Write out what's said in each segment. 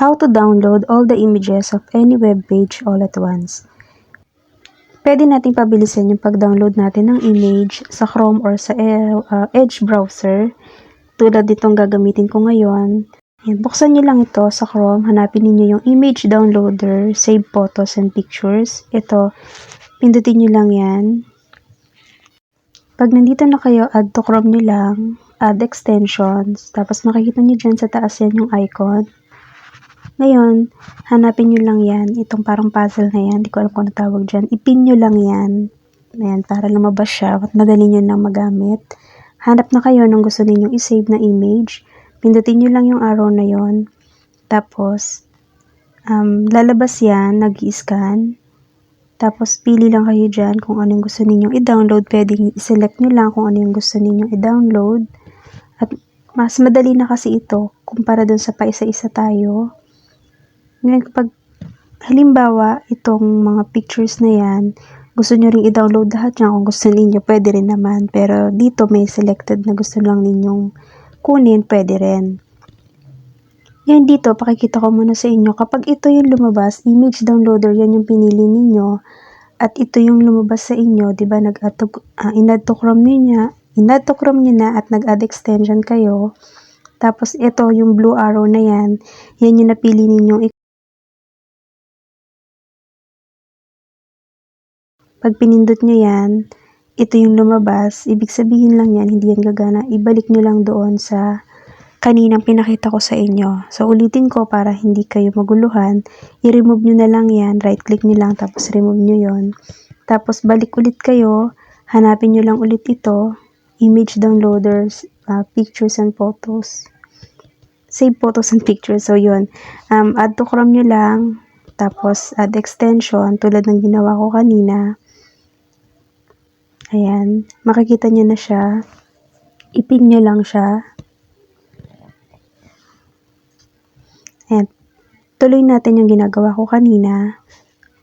How to download all the images of any web page all at once. Pwede nating pabilisan yung pag-download natin ng image sa Chrome or sa Edge browser. Tulad ditong gagamitin ko ngayon. Yan, buksan nyo lang ito sa Chrome. Hanapin niyo yung image downloader, save photos and pictures. Ito, pindutin nyo lang yan. Pag nandito na kayo, add to Chrome nyo lang, add extensions, tapos makikita nyo dyan sa taas yan yung icon. Ngayon, hanapin nyo lang yan, itong parang puzzle na yan, di ko alam kung ano tawag dyan, ipin nyo lang yan, ayan, para lumabas siya, at madali nyo lang magamit. Hanap na kayo ng gusto ninyong isave na image, pindutin nyo lang yung arrow na yon, tapos, lalabas yan, nag-i-scan, tapos pili lang kayo dyan kung ano yung gusto ninyong i-download, pwedeng i-select nyo lang kung ano yung gusto ninyong i-download, at mas madali na kasi ito, kumpara dun sa paisa-isa tayo. Ngayon, kapag halimbawa, itong mga pictures na yan, gusto nyo rin i-download lahat yan kung gusto ninyo, pwede rin naman. Pero dito may selected na gusto lang ninyong kunin, pwede rin. Ngayon dito, pakikita ko muna sa inyo, kapag ito yung lumabas, image downloader, yan yung pinili ninyo, at ito yung lumabas sa inyo, di ba, in-add to Chrome nyo na at nag-add extension kayo. Tapos ito, yung blue arrow na yan yung napili ninyong pag pinindot nyo yan, ito yung lumabas, ibig sabihin lang yan, hindi yan gagana, ibalik nyo lang doon sa kaninang pinakita ko sa inyo. So, ulitin ko para hindi kayo maguluhan, i-remove nyo na lang yan, right click nyo lang, tapos remove nyo yon. Tapos, balik ulit kayo, hanapin nyo lang ulit ito, image downloaders, pictures and photos. Save photos and pictures, so yun. Add to Chrome nyo lang, tapos add extension, tulad ng ginawa ko kanina. Ayan, makikita nyo na siya. Ipin nyo lang siya. Ayan, tuloy natin yung ginagawa ko kanina.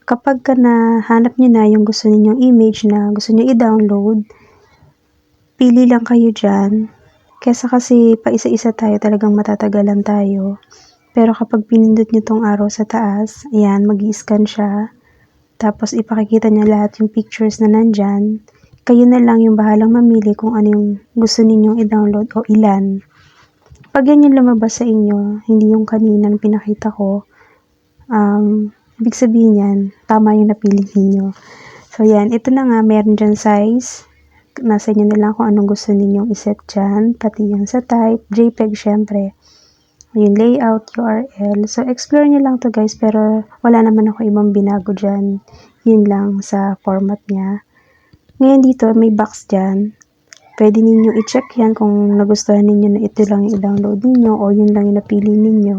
Kapag nahanap nyo na yung gusto ninyong image na gusto nyo i-download, pili lang kayo dyan. Kesa kasi paisa-isa tayo, talagang matatagalan tayo. Pero kapag pinindot nyo tong arrow sa taas, ayan, mag-i-scan siya. Tapos ipakikita niya lahat yung pictures na nandyan. Kayo na lang yung bahalang mamili kung ano yung gusto ninyong i-download o ilan. Pag yan yung lumabas sa inyo, hindi yung kaninang pinakita ko, ibig sabihin yan, tama yung napili niyo. So yan, ito na nga, meron dyan size. Nasa inyo na lang kung anong gusto ninyong iset dyan, pati yung sa type, JPEG syempre. Yung layout, URL. So explore nyo lang to guys, pero wala naman ako ibang binago dyan. Yun lang sa format niya. Ngayon dito, may box dyan. Pwede ninyo i-check yan kung nagustuhan ninyo na ito lang yung i-download ninyo o yun lang yung napili ninyo.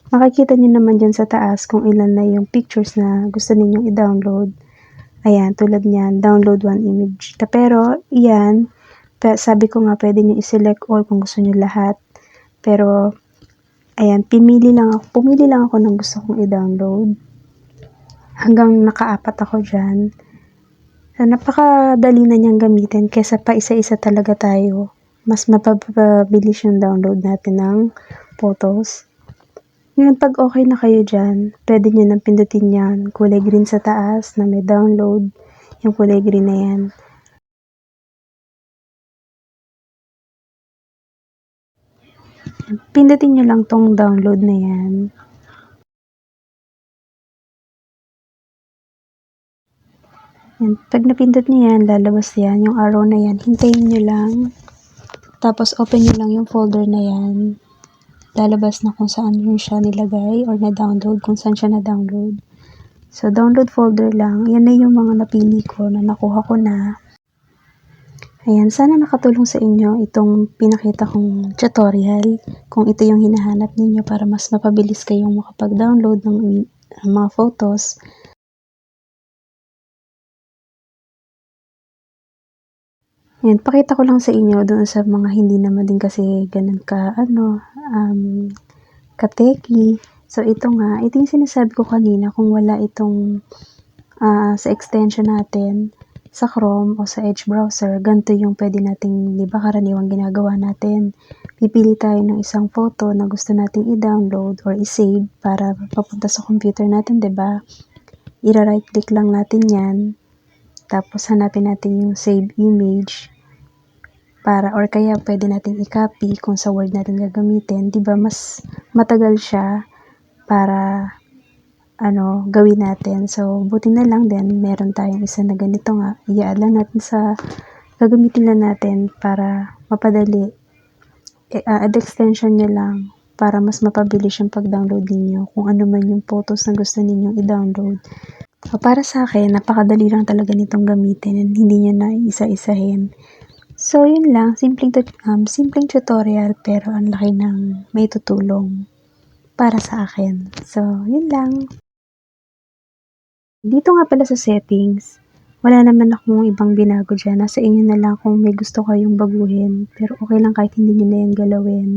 Makikita nyo naman dyan sa taas kung ilan na yung pictures na gusto ninyong i-download. Ayan, tulad niyan, download one image. Pero, yan, sabi ko nga, pwede nyo i-select all kung gusto nyo lahat. Pero, ayan, pumili lang ako ng gusto kong i-download. Hanggang naka-4 ako dyan. So, napakadali na niyang gamitin kesa pa isa-isa talaga tayo. Mas mapapabilis yung download natin ng photos. Ngayon, pag okay na kayo dyan, pwede nyo nang pindutin yan. Kulay green sa taas na may download. Yung kulay green na yan. Pindutin nyo lang tong download na yan. Yan. Pag napindot nyo yan, lalabas yan. Yung arrow na yan, hintayin nyo lang. Tapos, open nyo lang yung folder na yan. Lalabas na kung saan yun siya nilagay or na-download, kung saan siya na-download. So, download folder lang. Yan na yung mga napili ko na nakuha ko na. Ayan, sana nakatulong sa inyo itong pinakita kong tutorial. Kung ito yung hinahanap ninyo para mas mapabilis kayong makapag-download ng mga photos. Yan, pakita ko lang sa inyo doon sa mga hindi naman din kasi ganun ka-techy. So, ito yung sinasabi ko kanina, kung wala itong sa extension natin, sa Chrome o sa Edge browser, ganito yung pwede nating, di ba, karaniwang ginagawa natin. Pipili tayo ng isang photo na gusto nating i-download or i-save para papunta sa computer natin, di ba? I-right click lang natin yan, tapos hanapin natin yung save image, para or kaya pwede natin i-copy kung sa Word natin gagamitin, di ba? Mas matagal siya para gawin natin. So, buti na lang din, meron tayong isa na ganito nga. I-add lang natin sa gagamitin lang natin para mapadali. Add extension nyo lang para mas mapabilis yung pag-download ninyo kung ano man yung photos na gusto ninyong i-download. So, para sa akin, napakadali lang talaga nitong gamitin and hindi nyo na isa-isahin. So, yun lang. Simpleng tutorial pero ang laki ng may tutulong para sa akin. So, yun lang. Dito nga pala sa settings, wala naman akong ibang binago dyan. Nasa inyo na lang kung may gusto kayong baguhin. Pero okay lang kahit hindi nyo na yan galawin.